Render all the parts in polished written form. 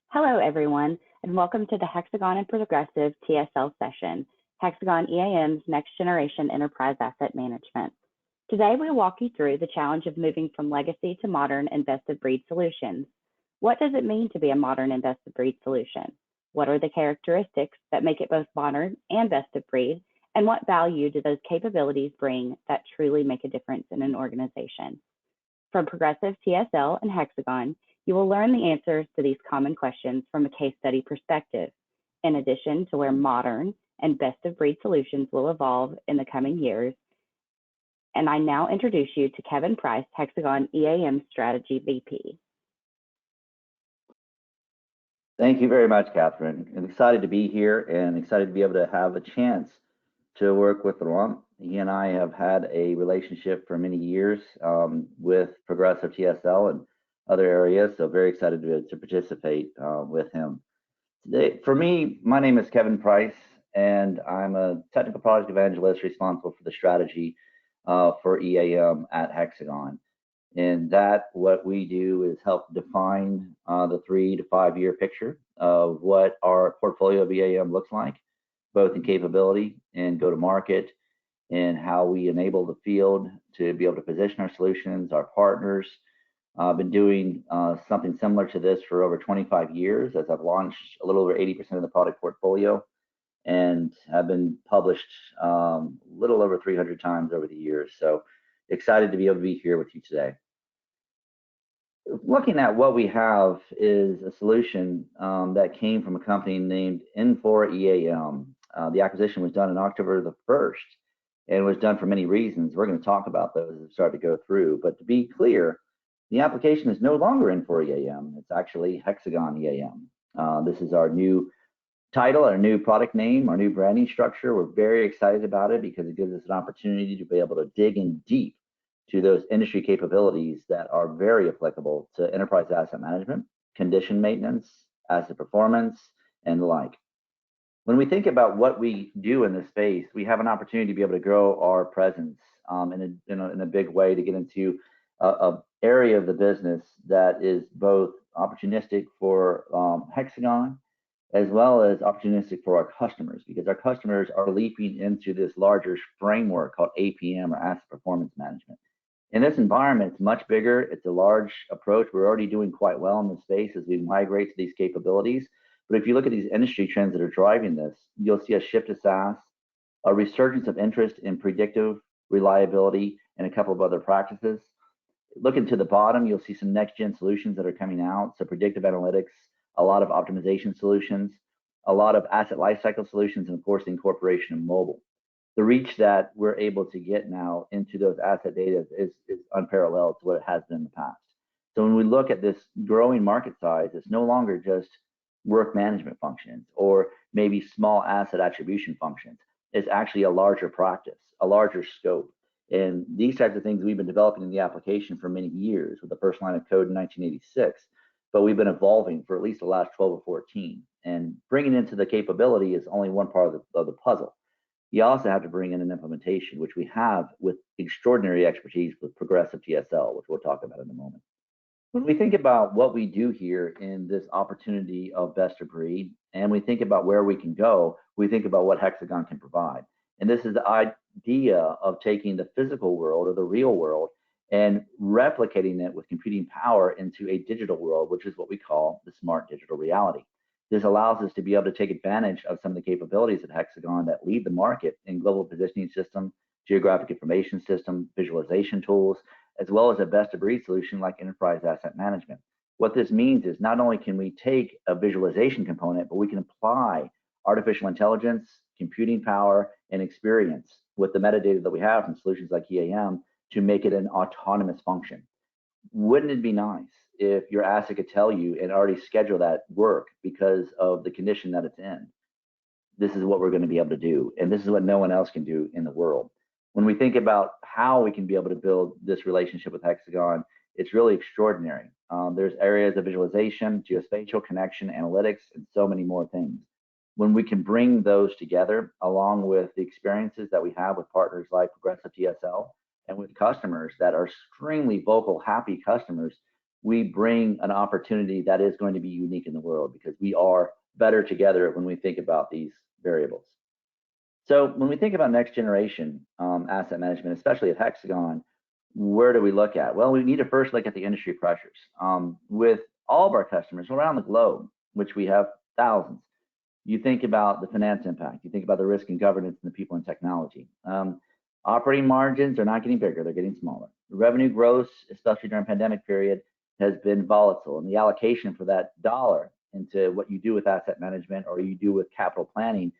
Hello, everyone, and welcome to the Hexagon and Progressive TSL session, Hexagon EAM's Next Generation Enterprise Asset Management. Today, we'll walk you through the challenge of moving from legacy to modern and best-of-breed solutions. What does it mean to be a modern and best-of-breed solution? What are the characteristics that make it both modern and best-of-breed? And what value do those capabilities bring that truly make a difference in an organization? From Progressive TSL and Hexagon, you will learn the answers to these common questions from a case study perspective, in addition to where modern and best-of-breed solutions will evolve in the coming years. And I now introduce you to Kevin Price, Hexagon EAM Strategy VP. Thank you very much, Catherine. I'm excited to be here and excited to be able to have a chance to work with Laurent. He and I have had a relationship for many years with Progressive TSL and other areas, so very excited to participate with him. Today, for me, my name is Kevin Price, and I'm a technical project evangelist responsible for the strategy for EAM at Hexagon. And that, what we do is help define the 3 to 5 year picture of what our portfolio of EAM looks like, both in capability and go to market, and how we enable the field to be able to position our solutions, our partners. I've been doing something similar to this for over 25 years, as I've launched a little over 80% of the product portfolio and have been published a little over 300 times over the years. So excited to be able to be here with you today. Looking at what we have is a solution that came from a company named Infor EAM. The acquisition was done in October the 1st and was done for many reasons. We're going to talk about those as we start to go through. But to be clear, the application is no longer Infor EAM. It's actually Hexagon EAM. This is our new title, our new product name, our new branding structure. We're very excited about it because it gives us an opportunity to be able to dig in deep to those industry capabilities that are very applicable to enterprise asset management, condition maintenance, asset performance, and the like. When we think about what we do in this space, we have an opportunity to be able to grow our presence in a big way, to get into a area of the business that is both opportunistic for Hexagon as well as opportunistic for our customers, because our customers are leaping into this larger framework called APM, or Asset Performance Management. In this environment, it's much bigger. It's a large approach. We're already doing quite well in this space as we migrate to these capabilities. But if you look at these industry trends that are driving this, you'll see a shift to SaaS, a resurgence of interest in predictive reliability, and a couple of other practices. Looking to the bottom, you'll see some next-gen solutions that are coming out. So predictive analytics, a lot of optimization solutions, a lot of asset lifecycle solutions, and of course, the incorporation of mobile. The reach that we're able to get now into those asset data is unparalleled to what it has been in the past. So when we look at this growing market size, it's no longer just work management functions or maybe small asset attribution functions. It's actually a larger practice, a larger scope. And these types of things we've been developing in the application for many years with the first line of code in 1986, but we've been evolving for at least the last 12 or 14. And bringing into the capability is only one part of the puzzle. You also have to bring in an implementation, which we have with extraordinary expertise with Progressive TSL, which we'll talk about in a moment. When we think about what we do here in this opportunity of best of breed, and we think about where we can go, we think about what Hexagon can provide. And this is the idea of taking the physical world or the real world and replicating it with computing power into a digital world, which is what we call the smart digital reality. This allows us to be able to take advantage of some of the capabilities at Hexagon that lead the market in global positioning system, geographic information system, visualization tools, as well as a best-of-breed solution like enterprise asset management. What this means is not only can we take a visualization component, but we can apply artificial intelligence, computing power, and experience with the metadata that we have from solutions like EAM to make it an autonomous function. Wouldn't it be nice if your asset could tell you and already schedule that work because of the condition that it's in? This is what we're going to be able to do, and this is what no one else can do in the world. When we think about how we can be able to build this relationship with Hexagon, it's really extraordinary. There's areas of visualization, geospatial connection, analytics, and so many more things. When we can bring those together, along with the experiences that we have with partners like Progressive TSL and with customers that are extremely vocal, happy customers, we bring an opportunity that is going to be unique in the world, because we are better together when we think about these variables. So when we think about next generation asset management, especially at Hexagon, where do we look at? Well, we need to first look at the industry pressures. With all of our customers around the globe, which we have thousands, you think about the finance impact, you think about the risk and governance and the people and technology. Operating margins are not getting bigger, they're getting smaller. Revenue growth, especially during pandemic period, has been volatile, and the allocation for that dollar into what you do with asset management or you do with capital planning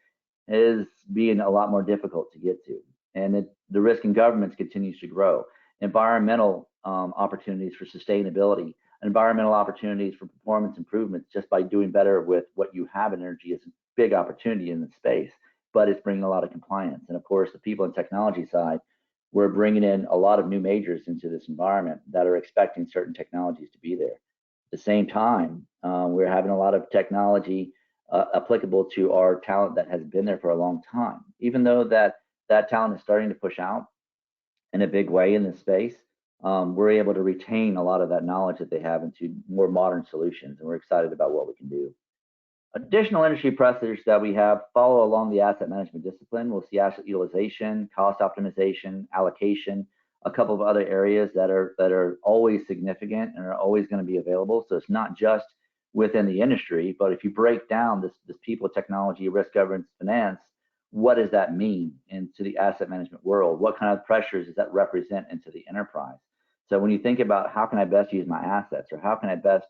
is being a lot more difficult to get to. And the risk in governance continues to grow. Environmental opportunities for sustainability, environmental opportunities for performance improvements just by doing better with what you have in energy is a big opportunity in the space, but it's bringing a lot of compliance. And of course, the people and technology side, we're bringing in a lot of new majors into this environment that are expecting certain technologies to be there. At the same time, we're having a lot of technology applicable to our talent that has been there for a long time. Even though that talent is starting to push out in a big way in this space, we're able to retain a lot of that knowledge that they have into more modern solutions, and we're excited about what we can do. Additional industry pressures that we have follow along the asset management discipline. We'll see asset utilization, cost optimization, allocation, a couple of other areas that are always significant and are always going to be available. So it's not just within the industry, but if you break down this people, technology, risk governance, finance, what does that mean into the asset management world? What kind of pressures does that represent into the enterprise? So when you think about how can I best use my assets, or how can I best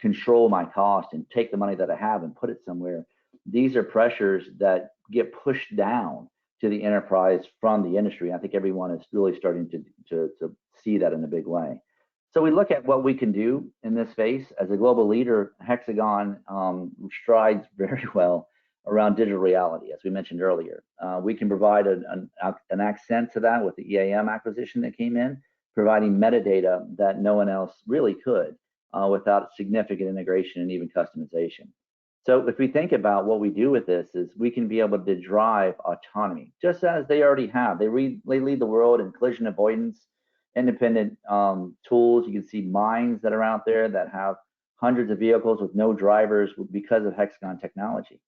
control my cost and take the money that I have and put it somewhere, these are pressures that get pushed down to the enterprise from the industry. I think everyone is really starting to see that in a big way. So we look at what we can do in this space. As a global leader, Hexagon strides very well around digital reality, as we mentioned earlier. We can provide an accent to that with the EAM acquisition that came in, providing metadata that no one else really could without significant integration and even customization. So if we think about what we do with this, is we can be able to drive autonomy, just as they already have. They lead the world in collision avoidance, independent tools. You can see mines that are out there that have hundreds of vehicles with no drivers because of Hexagon technology.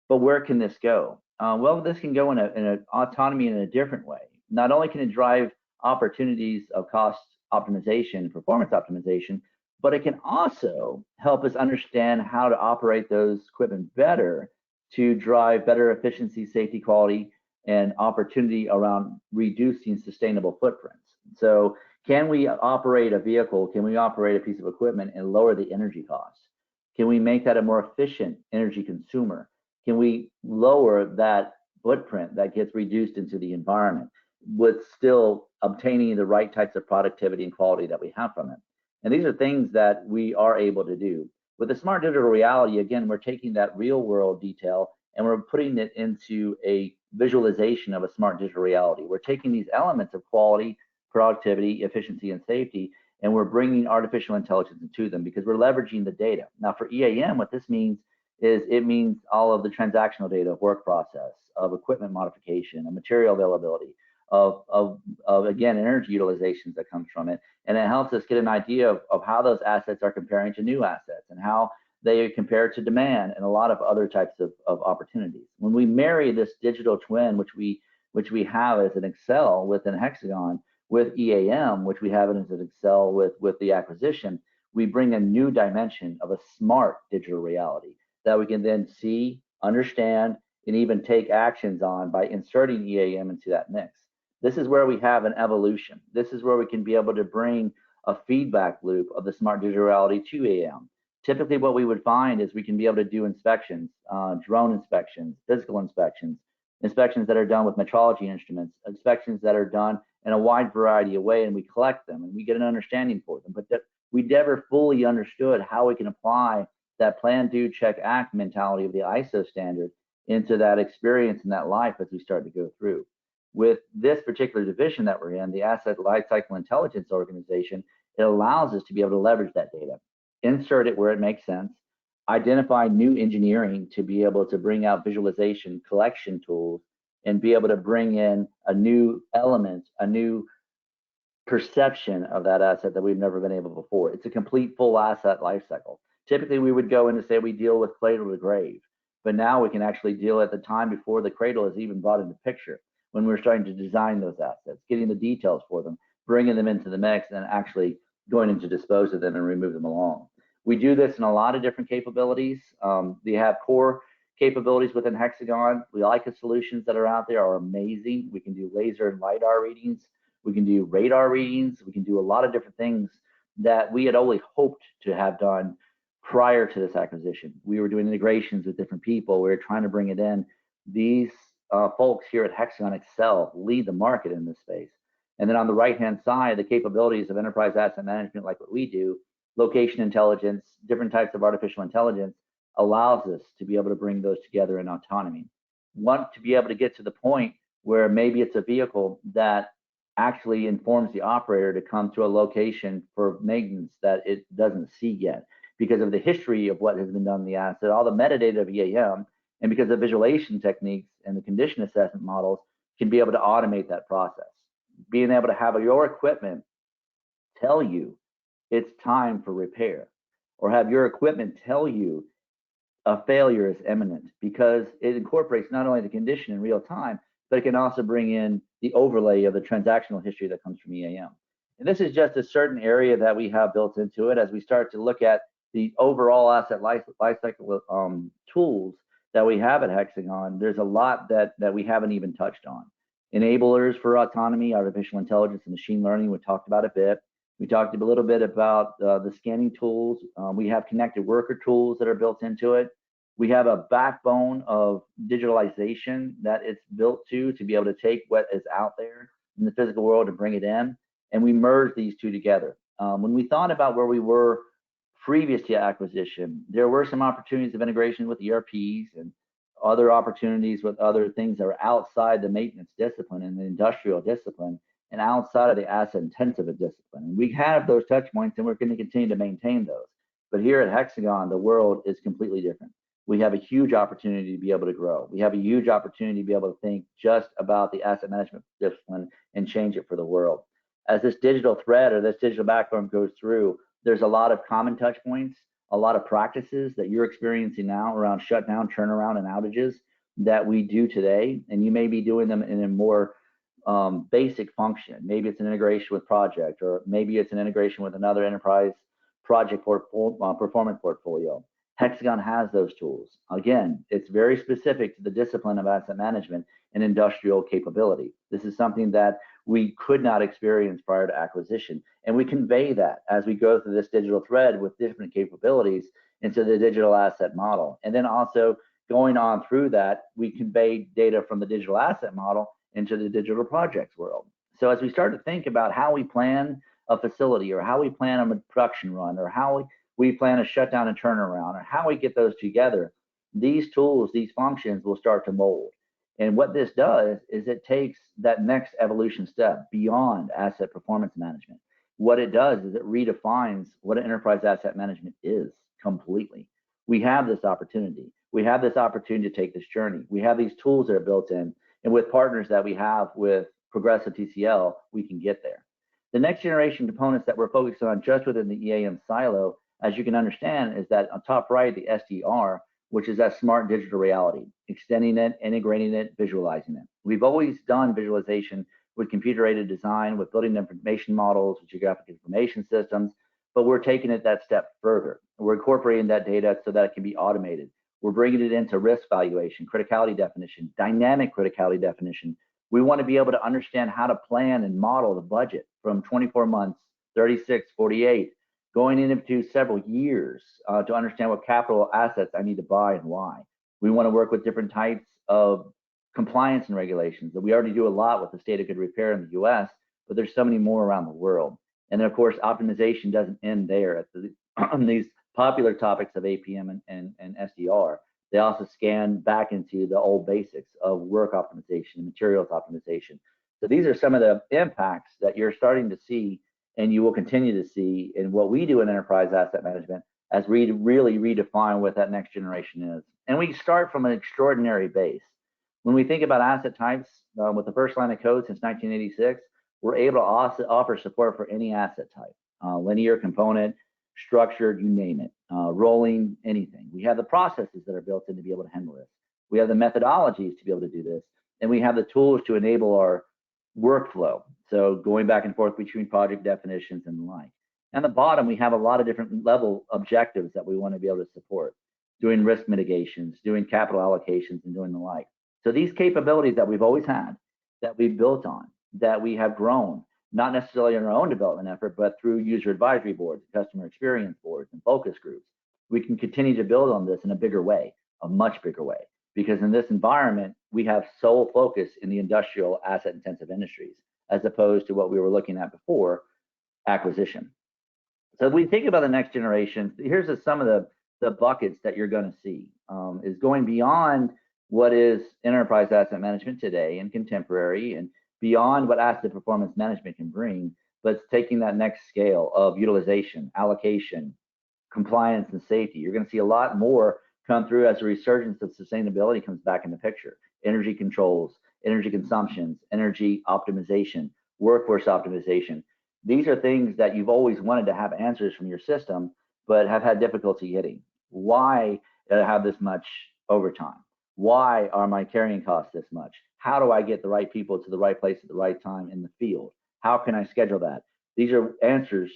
But where can this go? Well, this can go in an autonomy in a different way. Not only can it drive opportunities of cost optimization, performance optimization, but it can also help us understand how to operate those equipment better to drive better efficiency, safety, quality, and opportunity around reducing sustainable footprints. So can we operate a vehicle, can we operate a piece of equipment and lower the energy costs? Can we make that a more efficient energy consumer? Can we lower that footprint that gets reduced into the environment with still obtaining the right types of productivity and quality that we have from it? And these are things that we are able to do. With the smart digital reality, again, we're taking that real world detail and we're putting it into a visualization of a smart digital reality. We're taking these elements of quality, productivity, efficiency, and safety, and we're bringing artificial intelligence into them because we're leveraging the data. Now for EAM, what this means is it means all of the transactional data of work process, of equipment modification, of material availability, of again, energy utilizations that comes from it. And it helps us get an idea of how those assets are comparing to new assets and how they compare to demand and a lot of other types of opportunities. When we marry this digital twin, which we have as an Excel within Hexagon, with EAM, which we have it as an Excel with the acquisition, we bring a new dimension of a smart digital reality that we can then see, understand, and even take actions on by inserting EAM into that mix. This is where we have an evolution. This is where we can be able to bring a feedback loop of the smart digital reality to EAM. Typically what we would find is we can be able to do inspections, drone inspections, physical inspections, inspections that are done with metrology instruments, inspections that are done in a wide variety of ways, and we collect them and we get an understanding for them. But that we never fully understood how we can apply that plan, do, check, act mentality of the ISO standard into that experience and that life as we start to go through. With this particular division that we're in, the Asset Lifecycle Intelligence organization, it allows us to be able to leverage that data, insert it where it makes sense, identify new engineering to be able to bring out visualization, collection tools, and be able to bring in a new element, a new perception of that asset that we've never been able before. It's a complete full asset life cycle. Typically, we would go in to say we deal with cradle to grave, but now we can actually deal at the time before the cradle is even brought into picture, when we're starting to design those assets, getting the details for them, bringing them into the mix, and actually going in to dispose of them and remove them along. We do this in a lot of different capabilities. We have core capabilities within Hexagon. We like the solutions that are out there are amazing. We can do laser and LiDAR readings. We can do radar readings. We can do a lot of different things that we had only hoped to have done prior to this acquisition. We were doing integrations with different people. We were trying to bring it in. These folks here at Hexagon excel, lead the market in this space. And then on the right-hand side, the capabilities of enterprise asset management, like what we do, location intelligence, different types of artificial intelligence, allows us to be able to bring those together in autonomy. Want to be able to get to the point where maybe it's a vehicle that actually informs the operator to come to a location for maintenance that it doesn't see yet, because of the history of what has been done in the asset, all the metadata of EAM, and because of visualization techniques and the condition assessment models can be able to automate that process. Being able to have your equipment tell you it's time for repair, or have your equipment tell you a failure is imminent, because it incorporates not only the condition in real time, but it can also bring in the overlay of the transactional history that comes from EAM. And this is just a certain area that we have built into it as we start to look at the overall asset lifecycle tools that we have at Hexagon. There's a lot that we haven't even touched on. Enablers for autonomy, artificial intelligence, and machine learning, we talked about a bit. We talked a little bit about the scanning tools. We have connected worker tools that are built into it. We have a backbone of digitalization that it's built to be able to take what is out there in the physical world and bring it in. And we merge these two together. When we thought about where we were previous to acquisition, there were some opportunities of integration with ERPs and other opportunities with other things that are outside the maintenance discipline and the industrial discipline and outside of the asset intensive discipline. And we have those touch points and we're going to continue to maintain those. But here at Hexagon, the world is completely different. We have a huge opportunity to be able to grow. We have a huge opportunity to be able to think just about the asset management discipline and change it for the world. As this digital thread or this digital backbone goes through, there's a lot of common touch points, a lot of practices that you're experiencing now around shutdown, turnaround, and outages that we do today. And you may be doing them in a more basic function. Maybe it's an integration with project, or maybe it's an integration with another enterprise project performance portfolio. Hexagon has those tools. Again, it's very specific to the discipline of asset management and industrial capability. This is something that we could not experience prior to acquisition. And we convey that as we go through this digital thread with different capabilities into the digital asset model. And then also going on through that, we convey data from the digital asset model into the digital projects world. So as we start to think about how we plan a facility, or how we plan a production run, or how we plan a shutdown and turnaround, or how we get those together, these tools, these functions will start to mold. And what this does is it takes that next evolution step beyond asset performance management. What it does is it redefines what an enterprise asset management is completely. We have this opportunity. We have this opportunity to take this journey. We have these tools that are built in, and with partners that we have with Progressive TCL, we can get there. The next generation components that we're focused on just within the EAM silo, as you can understand, is that on top right, the SDR, which is that smart digital reality, extending it, integrating it, visualizing it. We've always done visualization with computer-aided design, with building information models, with geographic information systems, but we're taking it that step further. We're incorporating that data so that it can be automated. We're bringing it into risk valuation, criticality definition, dynamic criticality definition. We want to be able to understand how to plan and model the budget from 24 months, 36, 48, going into several years to understand what capital assets I need to buy and why. We want to work with different types of compliance and regulations that we already do a lot with the state of good repair in the US, but there's so many more around the world. And then of course, optimization doesn't end there at these popular topics of APM and SDR. They also scan back into the old basics of work optimization and materials optimization. So these are some of the impacts that you're starting to see, and you will continue to see in what we do in enterprise asset management as we really redefine what that next generation is. And we start from an extraordinary base. When we think about asset types, with the first line of code since 1986, we're able to also offer support for any asset type, linear, component, structured, you name it, rolling, anything. We have the processes that are built in to be able to handle this. We have the methodologies to be able to do this, and we have the tools to enable our workflow. So going back and forth between project definitions and the like. And the bottom, we have a lot of different level objectives that we want to be able to support, doing risk mitigations, doing capital allocations, and doing the like. So these capabilities that we've always had, that we've built on, that we have grown, not necessarily in our own development effort, but through user advisory boards, customer experience boards, and focus groups, we can continue to build on this in a bigger way, a much bigger way. Because in this environment, we have sole focus in the industrial asset intensive industries, as opposed to what we were looking at before, acquisition. So if we think about the next generation, here's some of the buckets that you're going to see, is going beyond what is enterprise asset management today and contemporary, and beyond what asset performance management can bring, but it's taking that next scale of utilization, allocation, compliance, and safety. You're going to see a lot more come through as a resurgence of sustainability comes back in the picture. Energy controls, energy consumptions, energy optimization, workforce optimization. These are things that you've always wanted to have answers from your system, but have had difficulty getting. Why did I have this much overtime? Why are my carrying costs this much? How do I get the right people to the right place at the right time in the field? How can I schedule that? These are answers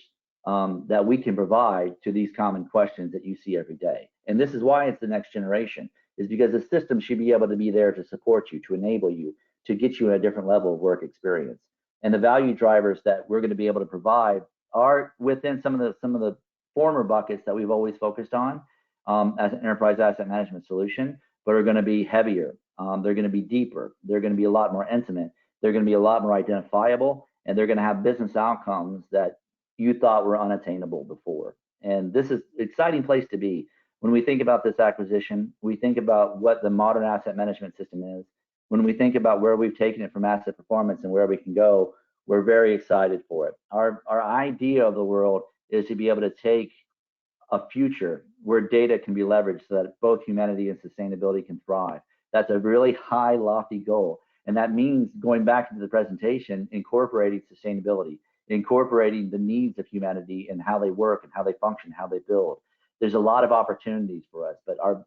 that we can provide to these common questions that you see every day. And this is why it's the next generation, is because the system should be able to be there to support you, to enable you, to get you a different level of work experience. And the value drivers that we're going to be able to provide are within some of the former buckets that we've always focused on as an enterprise asset management solution, but are going to be heavier. They're going to be deeper. They're going to be a lot more intimate. They're going to be a lot more identifiable, and they're going to have business outcomes that you thought were unattainable before. And this is an exciting place to be. When we think about this acquisition, we think about what the modern asset management system is. When we think about where we've taken it from asset performance and where we can go, we're very excited for it. Our idea of the world is to be able to take a future where data can be leveraged so that both humanity and sustainability can thrive. That's a really high, lofty goal. And that means, going back to the presentation, incorporating sustainability, incorporating the needs of humanity and how they work and how they function, how they build. There's a lot of opportunities for us, but our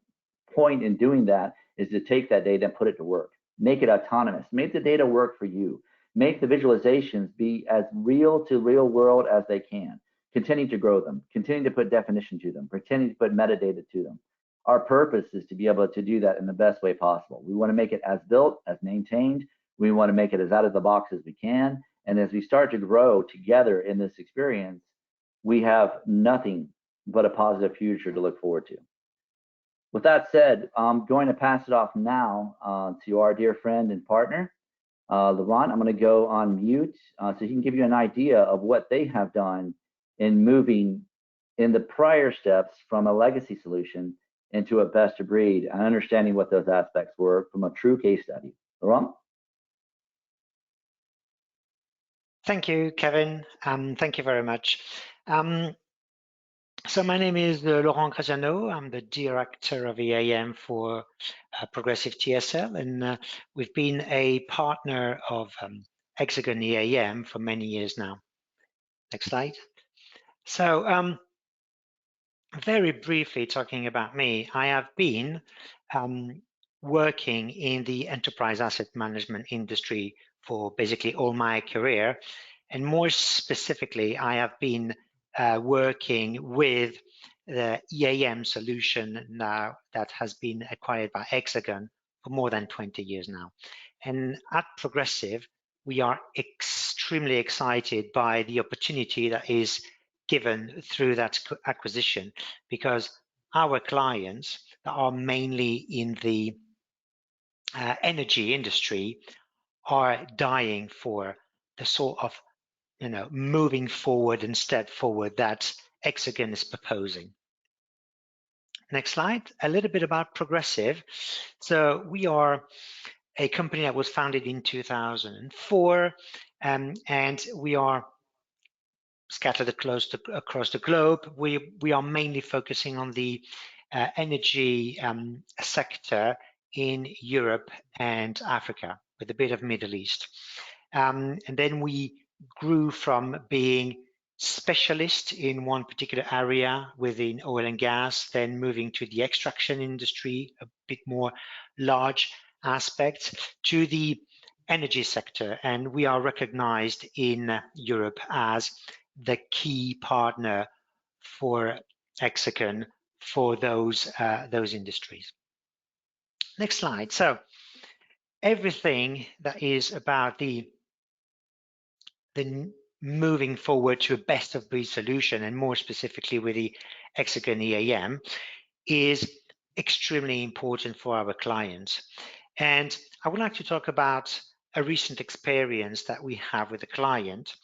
point in doing that is to take that data and put it to work. Make it autonomous. Make the data work for you. Make the visualizations be as real to real world as they can. Continue to grow them. Continue to put definition to them. Continue to put metadata to them. Our purpose is to be able to do that in the best way possible. We want to make it as built, as maintained. We want to make it as out of the box as we can. And as we start to grow together in this experience, we have nothing but a positive future to look forward to. With that said, I'm going to pass it off now to our dear friend and partner, Laurent. I'm going to go on mute so he can give you an idea of what they have done in moving in the prior steps from a legacy solution into a best of breed and understanding what those aspects were from a true case study. Laurent? Thank you, Kevin. Thank you very much. So my name is Laurent Graziano. I'm the Director of EAM for Progressive TSL, and we've been a partner of HxGN EAM for many years now. Next slide. So very briefly talking about me, I have been working in the enterprise asset management industry for basically all my career, and more specifically, I have been working with the EAM solution now that has been acquired by Hexagon for more than 20 years now. And at Progressive, we are extremely excited by the opportunity that is given through that acquisition, because our clients that are mainly in the energy industry are dying for the sort of moving forward and step forward that Hexagon is proposing. Next slide. A little bit about Progressive. So we are a company that was founded in 2004, and we are scattered across the globe. We are mainly focusing on the energy sector in Europe and Africa, with a bit of Middle East. And then we grew from being specialist in one particular area within oil and gas, then moving to the extraction industry, a bit more large aspect, to the energy sector. And we are recognized in Europe as the key partner for Hexagon for those industries. Next slide. So everything that is about the moving forward to a best of breed solution, and more specifically with the HxGN EAM, is extremely important for our clients. And I would like to talk about a recent experience that we have with a client.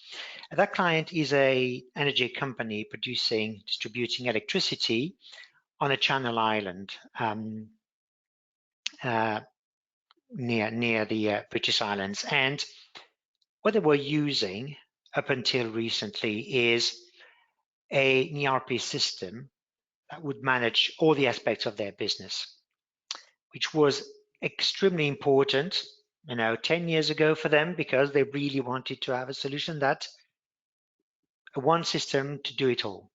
That client is an energy company distributing electricity on a Channel Island near the British Islands. And what they were using up until recently is an ERP system that would manage all the aspects of their business, which was extremely important, 10 years ago for them, because they really wanted to have a solution that one system to do it all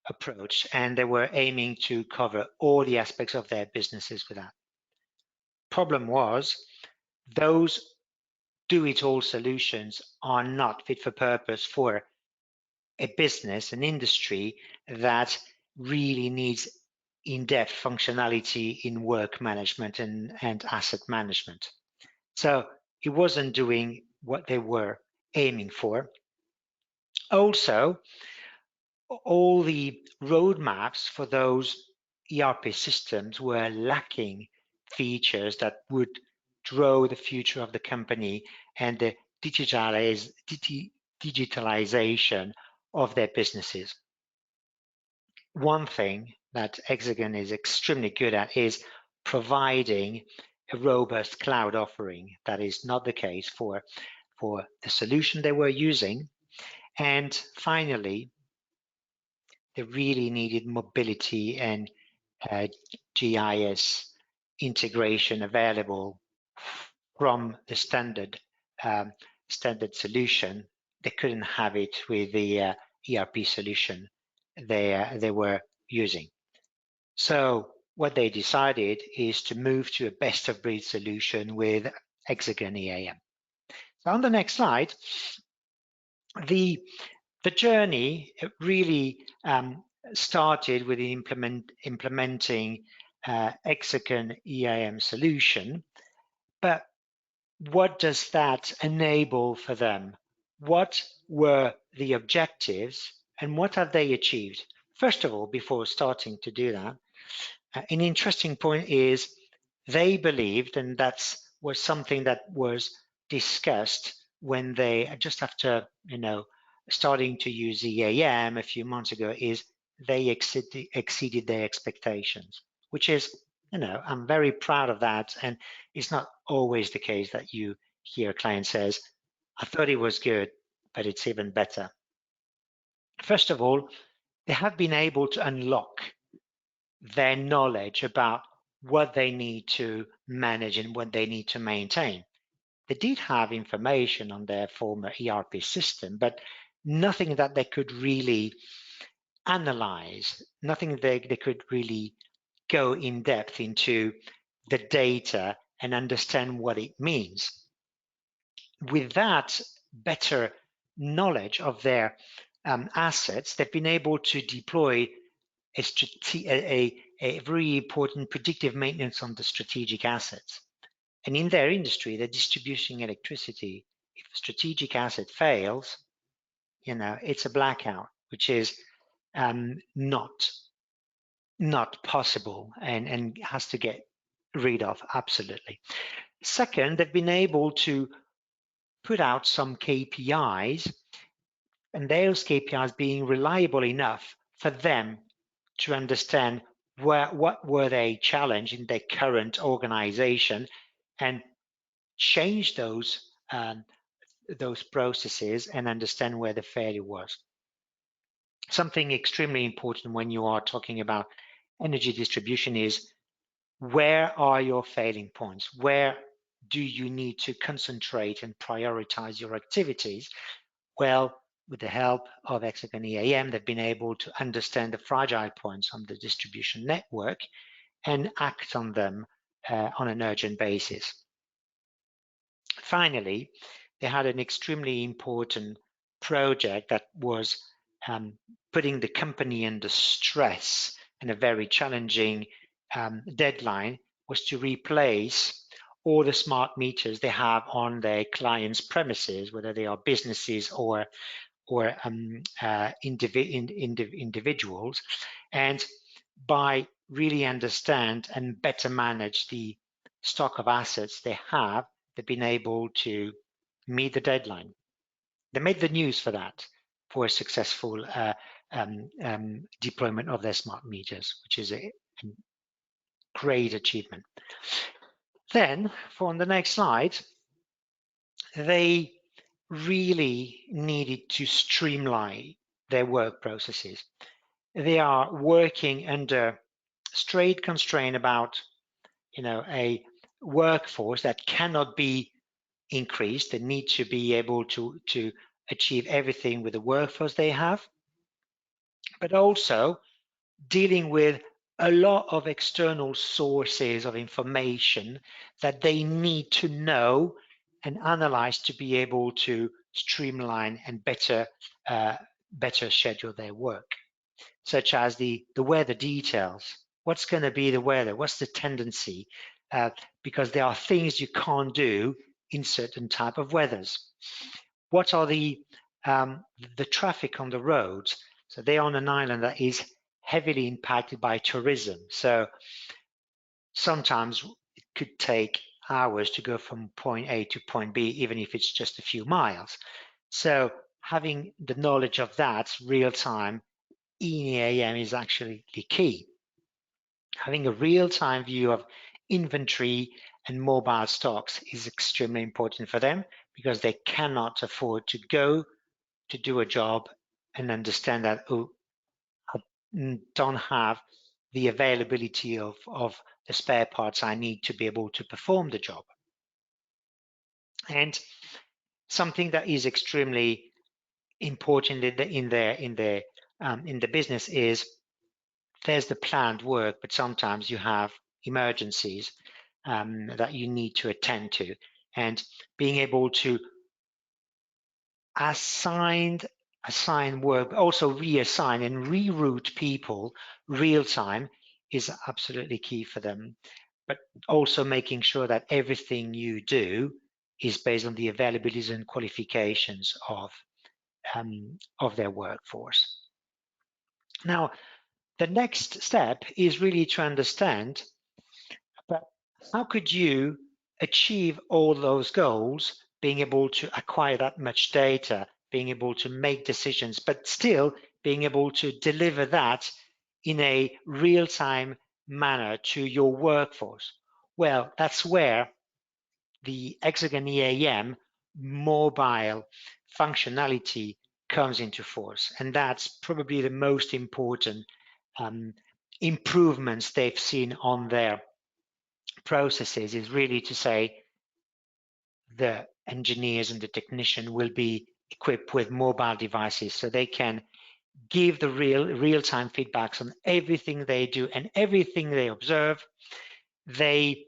approach, and they were aiming to cover all the aspects of their businesses with that. Problem was, those do-it-all solutions are not fit for purpose for a business, an industry that really needs in-depth functionality in work management and asset management. So it wasn't doing what they were aiming for. Also, all the roadmaps for those ERP systems were lacking features that would draw the future of the company and the digitalization of their businesses. One thing that Hexagon is extremely good at is providing a robust cloud offering. That is not the case for the solution they were using. And finally, they really needed mobility and GIS integration available from the standard solution. They couldn't have it with the ERP solution they were using. So what they decided is to move to a best of breed solution with HxGN EAM. So on the next slide, the journey really started with implementing HxGN EAM solution. But what does that enable for them? What were the objectives and what have they achieved? First of all, before starting to do that, an interesting point is they believed, and that was something that was discussed when they, just after starting to use EAM a few months ago, is they exceeded their expectations, which is, I'm very proud of that. And it's not always the case that you hear a client says, I thought it was good, but it's even better. First of all, they have been able to unlock their knowledge about what they need to manage and what they need to maintain. They did have information on their former ERP system, but nothing that they could really analyze, nothing they could really go in depth into the data and understand what it means. With that better knowledge of their assets, they've been able to deploy a very important predictive maintenance on the strategic assets. And in their industry, they're distributing electricity. If a strategic asset fails, it's a blackout, which is not possible and has to get rid of, absolutely. Second, they've been able to put out some KPIs, and those KPIs being reliable enough for them to understand what were they challenged in their current organization and change those processes and understand where the failure was. Something extremely important when you are talking about energy distribution is, where are your failing points? Where do you need to concentrate and prioritize your activities Well, with the help of HxGN EAM, they've been able to understand the fragile points on the distribution network and act on them on an urgent basis. Finally, they had an extremely important project that was putting the company under stress, and a very challenging deadline was to replace all the smart meters they have on their clients' premises, whether they are businesses or individuals, and by really understand and better manage the stock of assets they have, they've been able to meet the deadline. They made the news for that, for a successful deployment of their smart meters, which is a great achievement. Then, for the next slide, they really needed to streamline their work processes. They are working under straight constraint about, a workforce that cannot be increased. They need to be able to achieve everything with the workforce they have, but also dealing with a lot of external sources of information that they need to know and analyze to be able to streamline and better schedule their work, such as the weather details. What's going to be the weather? What's the tendency? Because there are things you can't do in certain type of weathers. What are the traffic on the roads? So they're on an island that is heavily impacted by tourism. So sometimes it could take hours to go from point A to point B, even if it's just a few miles. So having the knowledge of that real time in EAM is actually the key. Having a real-time view of inventory and mobile stocks is extremely important for them, because they cannot afford to go to do a job and understand that, oh, I don't have the availability of the spare parts I need to be able to perform the job. And something that is extremely important in the business is, there's the planned work, but sometimes you have emergencies that you need to attend to, and being able to assign work, but also reassign and reroute people real time is absolutely key for them. But also making sure that everything you do is based on the availabilities and qualifications of their workforce. Now, the next step is really to understand, but how could you achieve all those goals, being able to acquire that much data, being able to make decisions, but still being able to deliver that in a real-time manner to your workforce? Well, that's where the HxGN EAM mobile functionality comes into force. And that's probably the most important improvements they've seen on their processes, is really to say the engineers and the technician will be equipped with mobile devices, so they can give the real-time feedbacks on everything they do and everything they observe. They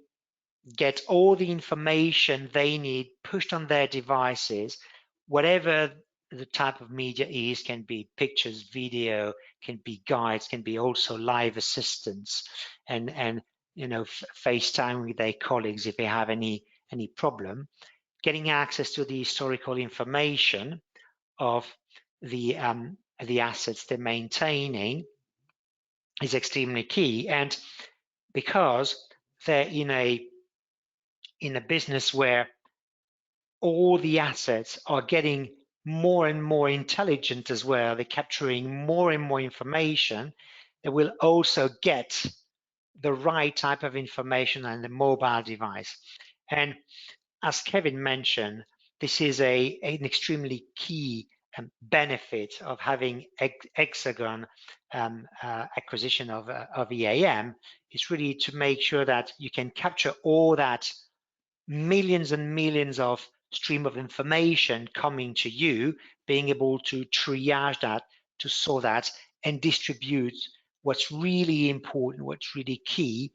get all the information they need pushed on their devices, whatever the type of media is, can be pictures, video, can be guides, can be also live assistance, and FaceTime with their colleagues if they have any problem. Getting access to the historical information of the assets they're maintaining is extremely key. And because they're in a business where all the assets are getting more and more intelligent as well, they're capturing more and more information, they will also get the right type of information on the mobile device. And as Kevin mentioned, this is an extremely key benefit of having Hexagon acquisition of EAM, is really to make sure that you can capture all that millions and millions of stream of information coming to you, being able to triage that, to sort that, and distribute what's really important, what's really key,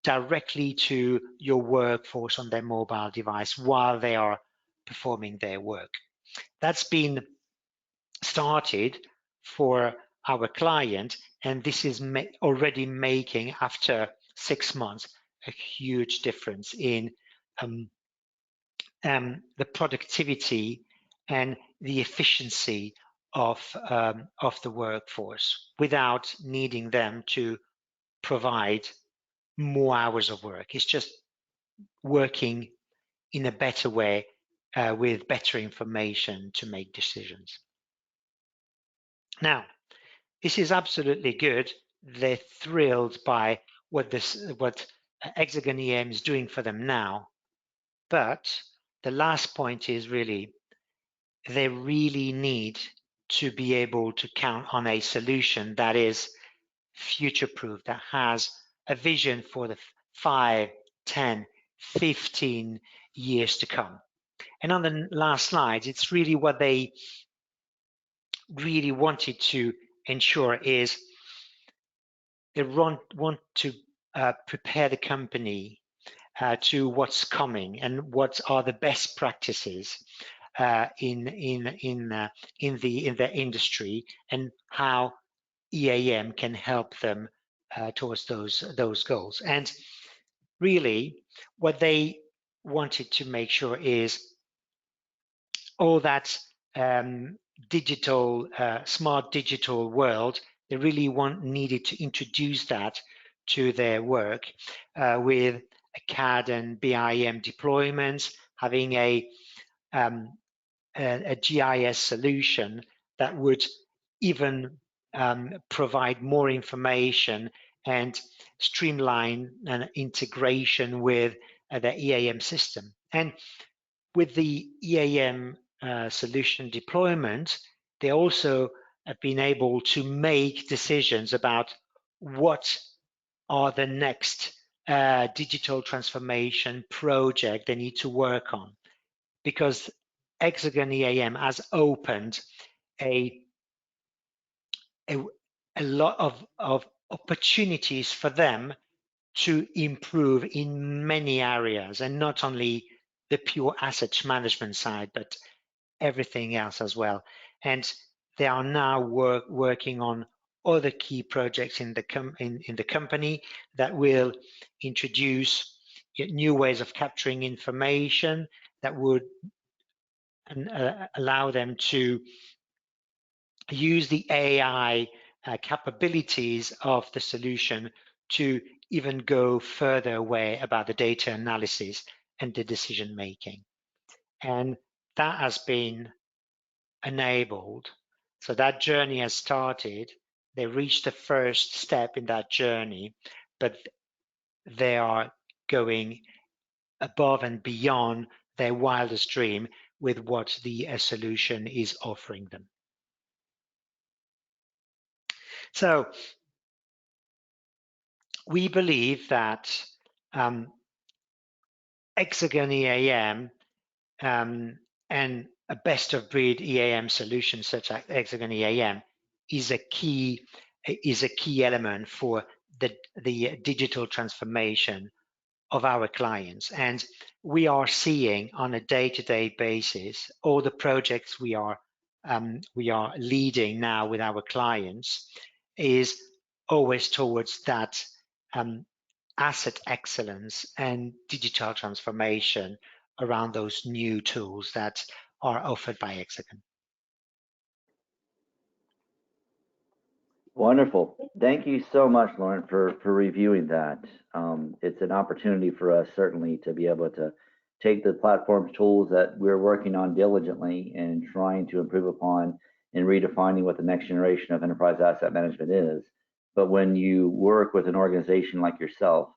directly to your workforce on their mobile device while they are performing their work. That's been started for our client, and this is already making, after 6 months, a huge difference in the productivity and the efficiency of the workforce without needing them to provide more hours of work. It's just working in a better way with better information to make decisions. Now, this is absolutely good. They're thrilled by what HxGN EAM is doing for them now. But the last point is really, they really need to be able to count on a solution that is future-proof, that has a vision for the 5, 10, 15 years to come. And on the last slide, it's really what they really wanted to ensure is they want to prepare the company to what's coming and what are the best practices in the industry, and how EAM can help them towards those goals. And really, what they wanted to make sure is all that smart digital world. They really needed to introduce that to their work with a CAD and BIM deployments, having a GIS solution that would even provide more information and streamline an integration with the EAM system. And with the EAM solution deployment, they also have been able to make decisions about what are the next digital transformation project they need to work on, because HxGN EAM has opened a lot of opportunities for them to improve in many areas, and not only the pure asset management side, but everything else as well. And they are now working on other key projects in the company that will introduce new ways of capturing information that would allow them to use the AI capabilities of the solution to even go further away about the data analysis and the decision making. And that has been enabled. So that journey has started. They reached the first step in that journey, but they are going above and beyond their wildest dream with what the solution is offering them. So we believe that HxGN EAM and a best of breed EAM solution such as HxGN EAM is a key element for the digital transformation of our clients. And we are seeing on a day-to-day basis all the projects we are leading now with our clients is always towards that asset excellence and digital transformation around those new tools that are offered by Hexagon. Wonderful. Thank you so much, Laurent, for reviewing that. It's an opportunity for us certainly to be able to take the platform tools that we're working on diligently and trying to improve upon and redefining what the next generation of enterprise asset management is. But when you work with an organization like yourself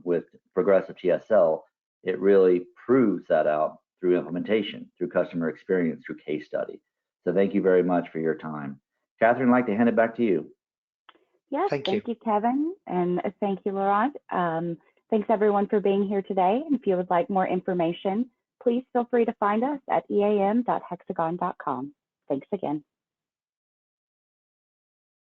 with progressive TSL, it really proves that out through implementation, through customer experience, through case study. So thank you very much for your time. Catherine, I'd like to hand it back to you. Yes, thank you, Kevin, and thank you, Laurent. Thanks everyone for being here today. And if you would like more information, please feel free to find us at eam.hexagon.com. Thanks again.